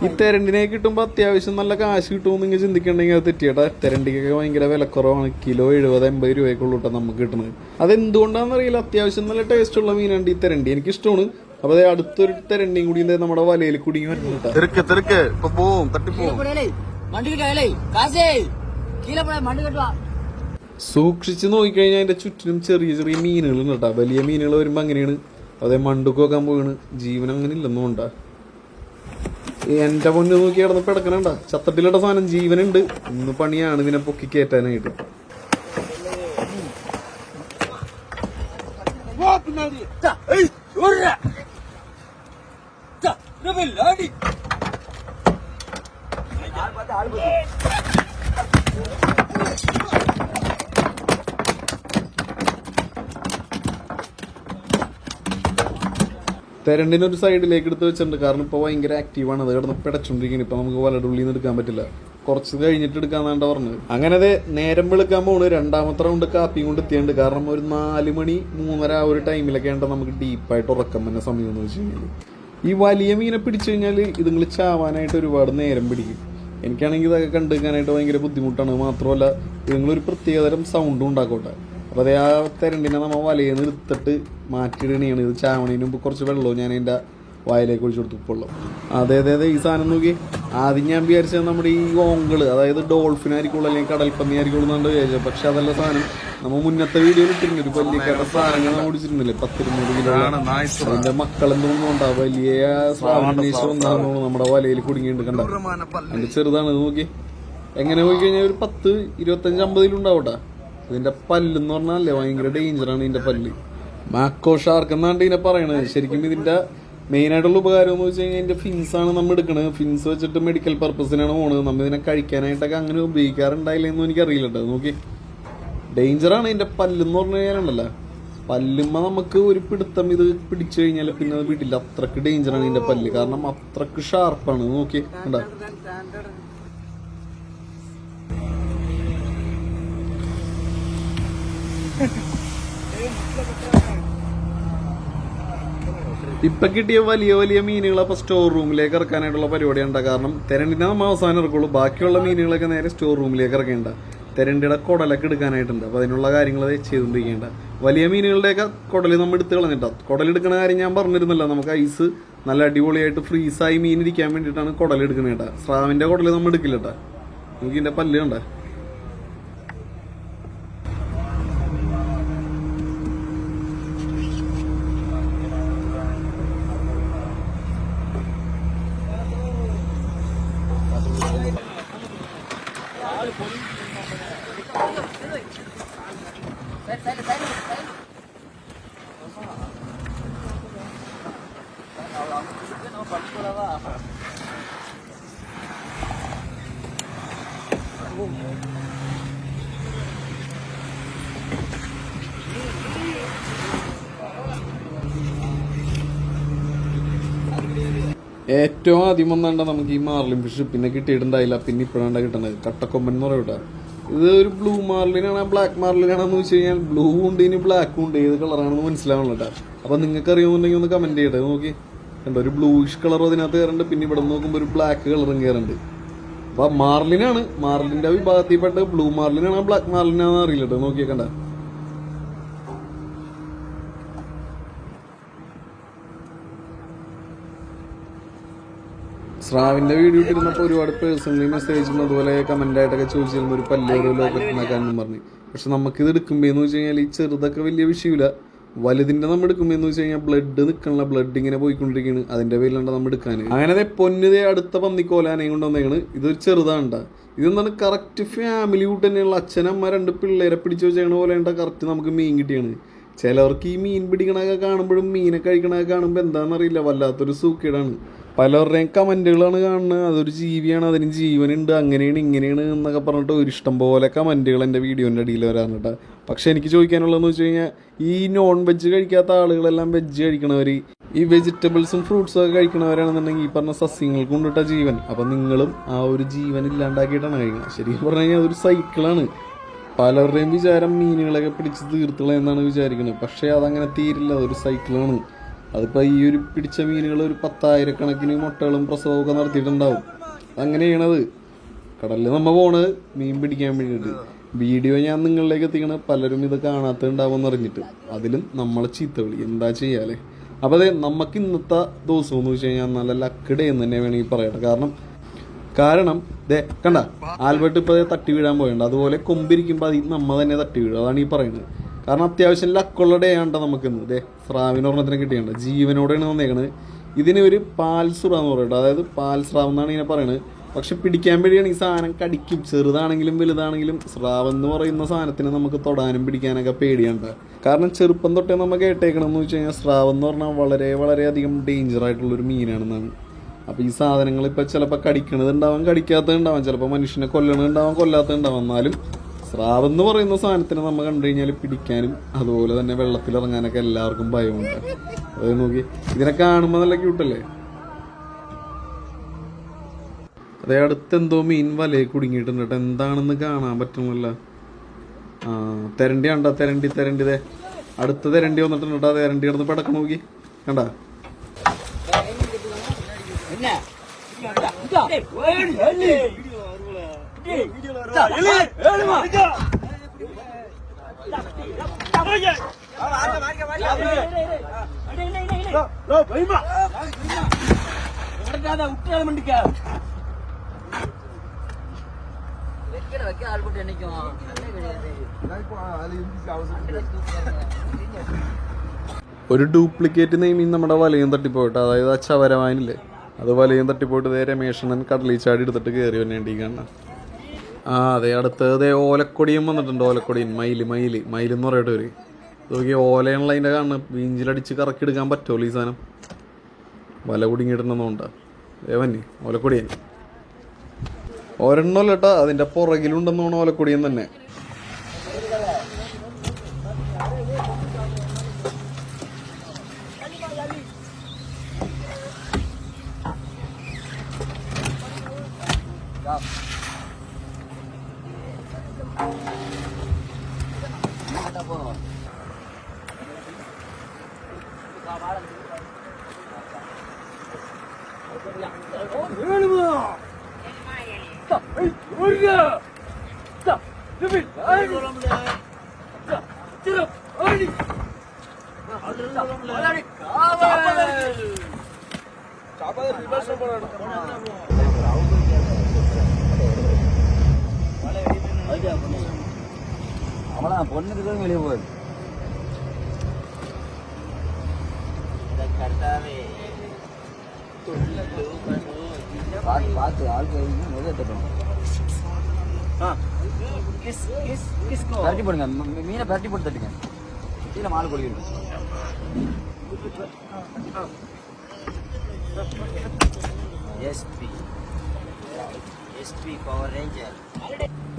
ഈ തെരണ്ടിനെ കിട്ടുമ്പോൾ അത്യാവശ്യം നല്ല കാശ് കിട്ടുമെന്ന് നിങ്ങൾ ചിന്തിക്കണമെങ്കിൽ അത് തെറ്റിയേട്ടാ. തെരണ്ടിക്കൊക്കെ ഭയങ്കര വിലക്കുറവാണ്. കിലോ 70-80 രൂപയ്ക്കുള്ളൂ കേട്ടോ നമുക്ക് കിട്ടുന്നത്. അതെന്തുകൊണ്ടാണെന്നറിയില്ല, അത്യാവശ്യം നല്ല ടേസ്റ്റ് ഉള്ള മീനാണ് ഈ തെരണ്ടി. എനിക്കിഷ്ടമാണ്. അപ്പൊ അടുത്തൊരു തെരണ്ടിയും കൂടി നമ്മുടെ വലയിൽ കുടുങ്ങി വരുന്നുണ്ട്. സൂക്ഷിച്ച് നോക്കിക്കഴിഞ്ഞാൽ അതിന്റെ ചുറ്റിനും ചെറിയ ചെറിയ മീനുകളുണ്ട് കേട്ടോ. വലിയ മീനുകൾ വരുമ്പോ അങ്ങനെയാണ്. അതേ മണ്ടുക്ക് വെക്കാൻ പോവാണ്. ജീവൻ അങ്ങനെ ഇല്ലെന്നും ഉണ്ടാ. എന്റെ പൊന്ന് നോക്കി കിടന്ന് പിടക്കണണ്ട. ചത്തട്ടിലിട്ട സാധനം ജീവനുണ്ട്. ഇന്ന് പണിയാണ് ഇതിനെ പൊക്കി കയറ്റാനായിട്ട്. തെരണ്ടിനൊരു സൈഡിലേക്ക് എടുത്ത് വെച്ചിട്ടുണ്ട്. കാരണം ഇപ്പോൾ ഭയങ്കര ആക്റ്റീവാണ്. അത് കിടന്ന് പിടച്ചോണ്ടിരിക്കുന്നത്. ഇപ്പൊ നമുക്ക് വലയുടെ ഉള്ളിൽ നിന്ന് എടുക്കാൻ പറ്റില്ല. കുറച്ച് കഴിഞ്ഞിട്ട് എടുക്കാന്നാണ്ട പറഞ്ഞത്. അങ്ങനെ അതെ നേരം വെളുക്കാൻ പോണ്. രണ്ടാമത്തെ റൗണ്ട് കാപ്പിയും കൊണ്ട് എത്തിയുണ്ട്. കാരണം ഒരു 4 മണി 3:30 ആ ഒരു ടൈമിലൊക്കെ ആണ്ട് നമുക്ക് ഡീപ്പായിട്ട് ഉറക്കം തന്നെ സമയം എന്ന് വെച്ച് കഴിഞ്ഞാൽ ഈ വലിയ മീനെ പിടിച്ചു കഴിഞ്ഞാൽ ഇതുങ്ങൾ ചാവാനായിട്ട് ഒരുപാട് നേരം പിടിക്കും. എനിക്കാണെങ്കിൽ ഇതൊക്കെ കണ്ടുവെക്കാനായിട്ട് ഭയങ്കര ബുദ്ധിമുട്ടാണ്. മാത്രമല്ല ഇതുങ്ങളൊരു പ്രത്യേകതരം സൗണ്ടും ഉണ്ടാക്കട്ടെ. അപ്പോൾ അതേ ആ തെരണ്ടിനെ നമ്മൾ വലയിൽ നിന്ന് എടുത്തിട്ട് മാറ്റിയിടണയാണ്. ഇത് ചാവണതിന് മുമ്പ് കുറച്ച് വെള്ളവും ഞാൻ അതിൻ്റെ വായിലേക്ക് ഒഴിച്ചു കൊടുത്തു, ഉപ്പുള്ളൂ. അതെ ഈ സാധനം നോക്കി. ആദ്യം ഞാൻ വിചാരിച്ചത് നമ്മുടെ ഈ ഓങ്കിള്, അതായത് ഡോൾഫിൻ ആയിരിക്കുള്ളൂ അല്ലെങ്കിൽ കടൽപ്പന്നി ആയിരിക്കുള്ളൂ എന്നാണ് വിചാരിച്ചത്. പക്ഷെ അതല്ല സാധനം. നമ്മൾ മുന്നത്തെ വീഡിയോയിൽ ഇട്ടിരുന്നു ഒരു വലിയ സാധനങ്ങൾ നമ്മൾ ഓടിച്ചിരുന്നില്ലേ, 10-200 കിലോ. അതിന്റെ മക്കളെന്തോന്നും ഉണ്ടാവും. വലിയ സ്രാവണീശ്വരം എന്താണെന്ന് നമ്മുടെ വലയിൽ കുടുങ്ങിയിട്ടുണ്ട്. കണ്ട അതിന്റെ ചെറുതാണ് നോക്കി. എങ്ങനെ പോയി കഴിഞ്ഞാൽ ഒരു 10, 25, 50 ഉണ്ടാവട്ടെ. ഇതിന്റെ പല്ലെന്ന് പറഞ്ഞാലേ ഭയങ്കര ഡേഞ്ചറാണ് ഇതിന്റെ പല്ല്. മാക്കോ ഷാർക്ക് എന്നാണ് ഇതിനെ പറയണത്. ശരിക്കും ഇതിന്റെ മെയിൻ ആയിട്ടുള്ള ഉപകാരം എന്ന് വെച്ച് കഴിഞ്ഞാൽ ഇതിന്റെ ഫിൻസാണ് നമ്മൾ എടുക്കുന്നത്. ഫിൻസ് വെച്ചിട്ട് മെഡിക്കൽ പർപ്പസിനാണ് പോണത്. നമ്മൾ ഇതിനെ കഴിക്കാനായിട്ടൊക്കെ അങ്ങനെ ഉപയോഗിക്കാറുണ്ടായില്ലെന്നും എനിക്കറിയില്ല കേട്ടോ. നോക്കി ഡേഞ്ചറാണ് ഇതിന്റെ പല്ലെന്ന് പറഞ്ഞു കഴിഞ്ഞാലുണ്ടല്ലോ. പല്ലുമ്മ നമുക്ക് ഒരു പിടുത്തം ഇത് പിടിച്ചു കഴിഞ്ഞാൽ പിന്നെ അത് വിടില്ല. അത്രക്ക് ഡേഞ്ചറാണ് ഇതിന്റെ പല്ല്. കാരണം അത്രക്ക് ഷാർപ്പാണ്. നോക്കി കണ്ടാ. ഇപ്പൊ കിട്ടിയ വലിയ വലിയ മീനുകൾ അപ്പൊ സ്റ്റോർ റൂമിലേക്ക് ഇറക്കാനായിട്ടുള്ള പരിപാടിയുണ്ട്. കാരണം തെരണ്ടിനെ നമ്മൾ അവസാനം ഇറക്കുള്ളൂ. ബാക്കിയുള്ള മീനുകളൊക്കെ നേരെ സ്റ്റോർ റൂമിലേക്ക് ഇറക്കേണ്ട. തെരണ്ടിയുടെ കുടലൊക്കെ എടുക്കാനായിട്ടുണ്ട്. അപ്പൊ അതിനുള്ള കാര്യങ്ങൾ ചെയ്തുകൊണ്ടിരിക്കേണ്ട. വലിയ മീനുകളുടെയൊക്കെ കുടല് നമ്മൾ എടുത്ത് കളഞ്ഞിട്ടാ. കുടലെടുക്കുന്ന കാര്യം ഞാൻ പറഞ്ഞിരുന്നല്ലോ. നമുക്ക് ഐസ് നല്ല അടിപൊളിയായിട്ട് ഫ്രീസായി മീൻ ഇരിക്കാൻ വേണ്ടിയിട്ടാണ് കുടലെടുക്കുന്നത് കേട്ടാ. സ്രാവിന്റെ കുടല് നമ്മൾ എടുക്കില്ല കേട്ടാ. നമുക്ക് ഇതിന്റെ പല്ല് കണ്ടേ. ഏറ്റവും ആദ്യം വന്നാണ്ട നമുക്ക് ഈ മാർലിൻ ഫിഷ് പിന്നെ കിട്ടിയിട്ടുണ്ടായില്ല. പിന്നെ ഇപ്പോഴാണ് കിട്ടുന്നത് കട്ടക്കൊമ്പൻ എന്ന് പറയൂട്ടാ. ഇത് ഒരു ബ്ലൂ മാർലിനാണ് ബ്ലാക്ക് മാർലിനാണെന്ന് വെച്ച് കഴിഞ്ഞാൽ ബ്ലൂ ഉണ്ട് ഇനി ബ്ലാക്കും ഉണ്ട്. ഏത് കളറാണെന്ന് മനസ്സിലാവണല്ലോ. അപ്പൊ നിങ്ങൾക്ക് അറിയുന്നുണ്ടെങ്കിൽ ഒന്ന് കമന്റ് ചെയ്യട്ടെ. നോക്കി കണ്ടോ, ഒരു ബ്ലൂയിഷ് കളറും അതിനകത്ത് കയറുന്നുണ്ട്. പിന്നെ ഇവിടെ നോക്കുമ്പോൾ ഒരു ബ്ലാക്ക് കളറും കയറുന്നുണ്ട്. അപ്പൊ മാർലിനാണ്. മാർലിന്റെ വിഭാഗത്തിൽപ്പെട്ട് ബ്ലൂ മാർലിനാണ് ബ്ലാക്ക് മാർലിനാണെന്ന് അറിയില്ല കേട്ടോ. നോക്കിയേ കണ്ട. സ്രാവിന്റെ വീഡിയോ ഇട്ടിരുന്നപ്പോൾ ഒരുപാട് പേഴ്സണലി മെസ്സേജും അതുപോലെ കമന്റ് ആയിട്ടൊക്കെ ചോദിച്ചിരുന്നു ഒരു പല്ലോരോ ലോകത്തുണ്ടാക്കാനും പറഞ്ഞു. പക്ഷെ നമുക്കിത് എടുക്കുമ്പോ എന്ന് വെച്ച് കഴിഞ്ഞാൽ ഈ ചെറുതൊക്കെ വലിയ വിഷയമില്ല. വലുതിന്റെ നമ്മൾ എടുക്കുമ്പോ എന്ന് വെച്ച് കഴിഞ്ഞാൽ ബ്ലഡ് നിൽക്കണ ബ്ലഡ് ഇങ്ങനെ പോയിക്കൊണ്ടിരിക്കുകയാണ്. അതിന്റെ പേരിലാണ് നമ്മൾ എടുക്കാൻ. അങ്ങനെ പൊന്നിതേ അടുത്ത പന്നിക്കോലാനയും കൊണ്ട് വന്നേക്കണ്. ഇതൊരു ചെറുതാണ്ട. ഇതെന്താണ് കറക്റ്റ് ഫാമിലി കൂട്ട് തന്നെയുള്ള അച്ഛനമ്മ 2 പിള്ളേരെ പിടിച്ചു വെച്ചേക്കണ പോലെ കറക്റ്റ് നമുക്ക് മീൻ കിട്ടിയാണ്. ചിലവർക്ക് ഈ മീൻ പിടിക്കണൊക്കെ കാണുമ്പോഴും മീനെ കഴിക്കണൊക്കെ കാണുമ്പോൾ എന്താണെന്നറിയില്ല, വല്ലാത്തൊരു സൂക്കേടാണ്. പലരുടെയും കമൻറ്റുകളാണ് കാണുന്നത്, അതൊരു ജീവിയാണ്, അതിന് ജീവനുണ്ട്, അങ്ങനെയാണ് ഇങ്ങനെയാണ് എന്നൊക്കെ പറഞ്ഞിട്ട് ഒരു ഇഷ്ടം പോലെ കമൻറ്റുകൾ എൻ്റെ വീഡിയോൻ്റെ അടിയിൽ വരാറുണ്ട്. പക്ഷേ എനിക്ക് ചോദിക്കാനുള്ളതെന്ന് വെച്ച് കഴിഞ്ഞാൽ, ഈ നോൺ വെജ് കഴിക്കാത്ത ആളുകളെല്ലാം വെജ് കഴിക്കണവർ, ഈ വെജിറ്റബിൾസും ഫ്രൂട്ട്സും ഒക്കെ കഴിക്കണവരാണെന്നുണ്ടെങ്കിൽ ഈ പറഞ്ഞ സസ്യങ്ങൾക്ക് കൊണ്ടിട്ട ജീവൻ, അപ്പം നിങ്ങളും ആ ഒരു ജീവൻ ഇല്ലാണ്ടാക്കിയിട്ടാണ് കഴിക്കുന്നത്. ശരിക്കും പറഞ്ഞു കഴിഞ്ഞാൽ അതൊരു സൈക്കിളാണ്. പലരുടെയും വിചാരം മീനുകളൊക്കെ പിടിച്ച് തീർത്തുള്ള എന്നാണ് വിചാരിക്കുന്നത്. പക്ഷേ അതങ്ങനെ തീരില്ല, അതൊരു സൈക്കിളാണ്. അതിപ്പോൾ ഈ ഒരു പിടിച്ച മീനുകൾ ഒരു 10,000 കണക്കിന് മുട്ടകളും പ്രസവമൊക്കെ നടത്തിയിട്ടുണ്ടാവും. അങ്ങനെയാണത്. കടലിൽ നമ്മൾ പോണത് മീൻ പിടിക്കാൻ വേണ്ടിയിട്ട്. വീഡിയോ ഞാൻ നിങ്ങളിലേക്ക് എത്തിക്കണത് പലരും ഇത് കാണാത്തുണ്ടാവുമെന്ന് അറിഞ്ഞിട്ട്, അതിലും നമ്മളെ ചീത്തവിളി എന്താ ചെയ്യാല്ലേ. അപ്പോൾ അതെ, നമുക്ക് ഇന്നത്തെ ദിവസം എന്ന് വെച്ച് കഴിഞ്ഞാൽ നല്ല ലക്ക് ഡേ എന്ന് തന്നെ വേണമെങ്കിൽ പറയട്ടെ. കാരണം ദേ കണ്ട, ആൽബർട്ട് ഇപ്പോൾ തട്ടി വീഴാൻ പോയിട്ടുണ്ട്. അതുപോലെ കൊമ്പിരിക്കുമ്പോൾ അതിൽ നമ്മൾ തന്നെ തട്ടി വീഴും. അതാണ് ഈ പറയുന്നത്. കാരണം അത്യാവശ്യം ലക്കുള്ള ഡേ ആണ് നമുക്കിന്ന്. ദേ സ്രാവിന് ഒരെണ്ണത്തിന് കിട്ടിയുണ്ട്, ജീവനോടെയാണ് വന്നേക്കണത്. ഇതിന് ഒരു പാൽസ്രാവ് എന്ന് പറയട്ടെ, അതായത് പാൽസ്രാവ് എന്നാണ് ഇങ്ങനെ പറയുന്നത്. പക്ഷെ പിടിക്കാൻ വേണ്ടിയാണ് ഈ സാധനം കടിക്കും. ചെറുതാണെങ്കിലും വലുതാണെങ്കിലും സ്രാവ് എന്ന് പറയുന്ന സാധനത്തിന് നമുക്ക് തൊടാനും പിടിക്കാനൊക്കെ പേടിയുണ്ട്. കാരണം ചെറുപ്പം തൊട്ടേ നമ്മൾ കേട്ടേക്കണമെന്ന് വെച്ച് കഴിഞ്ഞാൽ സ്രാവ് എന്ന് പറഞ്ഞാൽ വളരെ വളരെയധികം ഡേഞ്ചർ ആയിട്ടുള്ളൊരു മീനാണെന്നാണ്. അപ്പോൾ ഈ സാധനങ്ങൾ ഇപ്പോൾ ചിലപ്പോൾ കടിക്കണതുണ്ടാവാം, കടിക്കാത്തതുണ്ടാവാം, ചിലപ്പോൾ മനുഷ്യനെ കൊല്ലണതുണ്ടാവാം, കൊല്ലാത്തതുണ്ടാവാം. എന്നാലും സ്രാവ് എന്ന് പറയുന്ന സാധനത്തിന് നമ്മൾ കണ്ടു കഴിഞ്ഞാൽ പിടിക്കാനും അതുപോലെ തന്നെ വെള്ളത്തിലിറങ്ങാനൊക്കെ എല്ലാവർക്കും ഭയമുണ്ട്. അത് നോക്കി, ഇതിനെ കാണുമ്പോൾ നല്ല ക്യൂട്ടല്ലേ. അതേ അടുത്തെന്തോ മീൻ വലയെ കുടുങ്ങിയിട്ടുണ്ട് കേട്ടോ. എന്താണെന്ന് കാണാൻ പറ്റുന്നില്ല. തെരണ്ടി കണ്ട, തെരണ്ടിതേ അടുത്ത തെരണ്ടി വന്നിട്ടുണ്ട് കേട്ടോ. തെരണ്ടി കിടന്ന് പടക്കം നോക്കി കണ്ട. ഒരു ഡ്യൂപ്ലിക്കേറ്റ് നെയ്മീൻ നമ്മുടെ വലയും തട്ടിപ്പോയിട്ട്, അതായത് ആ ചവരവാനില്ലേ, അത് വലയും തട്ടിപ്പോയിട്ട് ഇതേ രമേശനൻ കടലിൽ ചാടി എടുത്തിട്ട് കയറി വന്നേണ്ടി കാണാം. അതെ അടുത്തത് ഓലക്കൊടിയും വന്നിട്ടുണ്ട്. ഓലക്കൊടിയൻ മയിലെന്ന് പറയട്ടെ. ഒരു നോക്കി ഓലയാണല്ലോ അതിൻ്റെ കാണുന്നത്. വീഞ്ചിലടിച്ച് കറക്കിയെടുക്കാൻ പറ്റുമല്ലോ ഈ സാധനം. വല കുടുങ്ങിയിടുന്നതുകൊണ്ടാ. ഏവന്നി ഓലക്കൊടിയൻ ഒരെണ്ണമല്ല കേട്ടോ, അതിൻ്റെ പുറകിലുണ്ടെന്നാണ് ഓലക്കൊടിയൻ തന്നെ. பொண்ணுக்கு வெளியே போகுது. பார்த்து ஆள் பரட்டி போடுங்க, மீனை பரட்டி போட்டு தட்டுங்க. கீழே மாடு கொள்ளிடும்.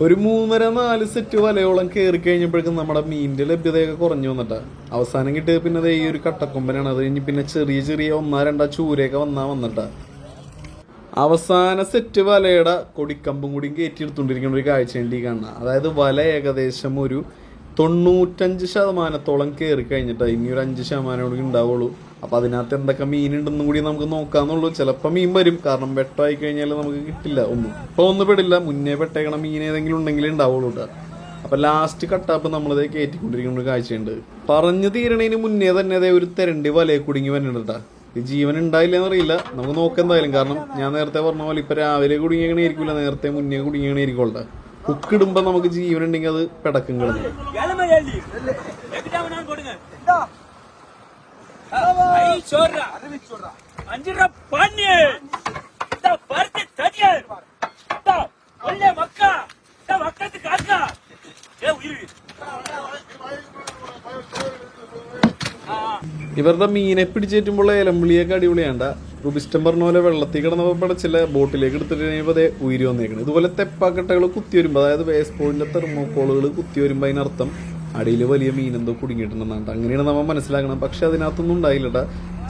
ഒരു 3.5-4 സെറ്റ് വലയോളം കയറി കഴിഞ്ഞപ്പോഴേക്കും നമ്മുടെ മീനിന്റെ ലഭ്യതയൊക്കെ കുറഞ്ഞു വന്നിട്ടാ. അവസാനം കിട്ടിയത് പിന്നെ ഈ ഒരു കട്ടക്കൊമ്പനാണ്. അത് കഴിഞ്ഞ് പിന്നെ ചെറിയ 1-2 ചൂരയൊക്കെ വന്നിട്ടാ. അവസാന സെറ്റ് വലയുടെ കൊടിക്കമ്പും കൂടി കയറ്റിയെടുത്തുകൊണ്ടിരിക്കുന്ന ഒരു കാഴ്ചയുണ്ട് ഈ കാണുക. അതായത് വല ഏകദേശം ഒരു 95% കയറി കഴിഞ്ഞിട്ടാണ്. ഇനി ഒരു 5% കൂടി ഉണ്ടാവുള്ളൂ. അപ്പോൾ അതിനകത്ത് എന്തൊക്കെ മീനുണ്ടെന്നും കൂടി നമുക്ക് നോക്കാന്നുള്ളൂ. ചിലപ്പോൾ മീൻ വരും, കാരണം വെട്ടമായി കഴിഞ്ഞാൽ നമുക്ക് കിട്ടില്ല ഒന്നും. ഇപ്പോൾ ഒന്നും പെടില്ല, മുന്നേ പെട്ടേക്കണ മീൻ ഏതെങ്കിലും ഉണ്ടെങ്കിലേ ഉണ്ടാവുള്ളൂ കേട്ടോ. അപ്പോൾ ലാസ്റ്റ് കട്ടാപ്പ് നമ്മളിത് കയറ്റിക്കൊണ്ടിരിക്കുന്ന ഒരു കാഴ്ചയുണ്ട്. പറഞ്ഞു തീരണതിന് മുന്നേ തന്നെ അതേ ഒരു തെരണ്ടി വലയെ കുടുങ്ങി വന്നിട്ടാ. ഈ ജീവൻ ഉണ്ടായില്ലെന്ന് അറിയില്ല, നമുക്ക് നോക്കാം എന്തായാലും. കാരണം ഞാൻ നേരത്തെ പറഞ്ഞ പോലെ ഇപ്പം രാവിലെ കുടുങ്ങിയണേയിരിക്കില്ല, നേരത്തെ മുന്നേ കുടുങ്ങിയണേയിരിക്കുള്ള. ഹുക്കിടുമ്പോൾ നമുക്ക് ജീവൻ ഉണ്ടെങ്കിൽ അത് പിടക്കും കിടന്നു. ഇവരുടെ മീനെ പിടിച്ചേറ്റുമ്പോൾ ഏലംവിളിയൊക്കെ അടിപൊളിയാണ്ട. റുബിസ്റ്റം പറഞ്ഞ പോലെ വെള്ളത്തിൽ കിടന്നപ്പോൾ പടച്ചില്ല ബോട്ടിലേക്ക് എടുത്തിട്ട് കഴിയുമ്പോൾ അതേ ഉയരി വന്നേക്കണം. ഇതുപോലെ തെപ്പാക്കട്ടകൾ കുത്തി വരുമ്പോൾ, അതായത് വേസ്റ്റ് പോയിന്റിന്റെ തെർമോക്കോളുകൾ കുത്തി വരുമ്പോൾ അതിനർത്ഥം അടിയിൽ വലിയ മീനെന്തോ കുടുങ്ങിയിട്ടുണ്ടെന്നാണ്. അങ്ങനെയാണ് നമ്മൾ മനസ്സിലാക്കണം. പക്ഷെ അതിനകത്തൊന്നും ഉണ്ടായില്ലട്ടാ.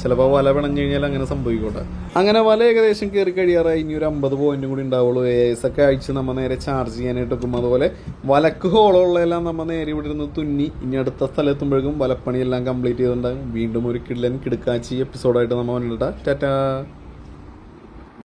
ചിലപ്പോൾ വല പിണഞ്ഞു കഴിഞ്ഞാൽ അങ്ങനെ സംഭവിക്കട്ടെ. അങ്ങനെ വല ഏകദേശം കയറി കഴിയാറായി. ഇനി ഒരു 50 പോയിന്റും കൂടി ഉണ്ടാവുള്ളൂ. ഒക്കെ അയച്ച് നമ്മൾ നേരെ ചാർജ് ചെയ്യാനായിട്ട് വെക്കും. അതുപോലെ വലക്ക് ഹോളുള്ളതെല്ലാം നമ്മൾ നേരെ ഇവിടെ ഇരുന്ന് തുന്നി ഇനി അടുത്ത സ്ഥലത്തുമ്പോഴേക്കും വലപ്പണിയെല്ലാം കംപ്ലീറ്റ് ചെയ്തിട്ടുണ്ടാകും. വീണ്ടും ഒരു കിടലൻ കിടക്കാച്ചി എപ്പിസോഡായിട്ട് നമ്മൾ വന്നിട്ടാ. ടാറ്റാ.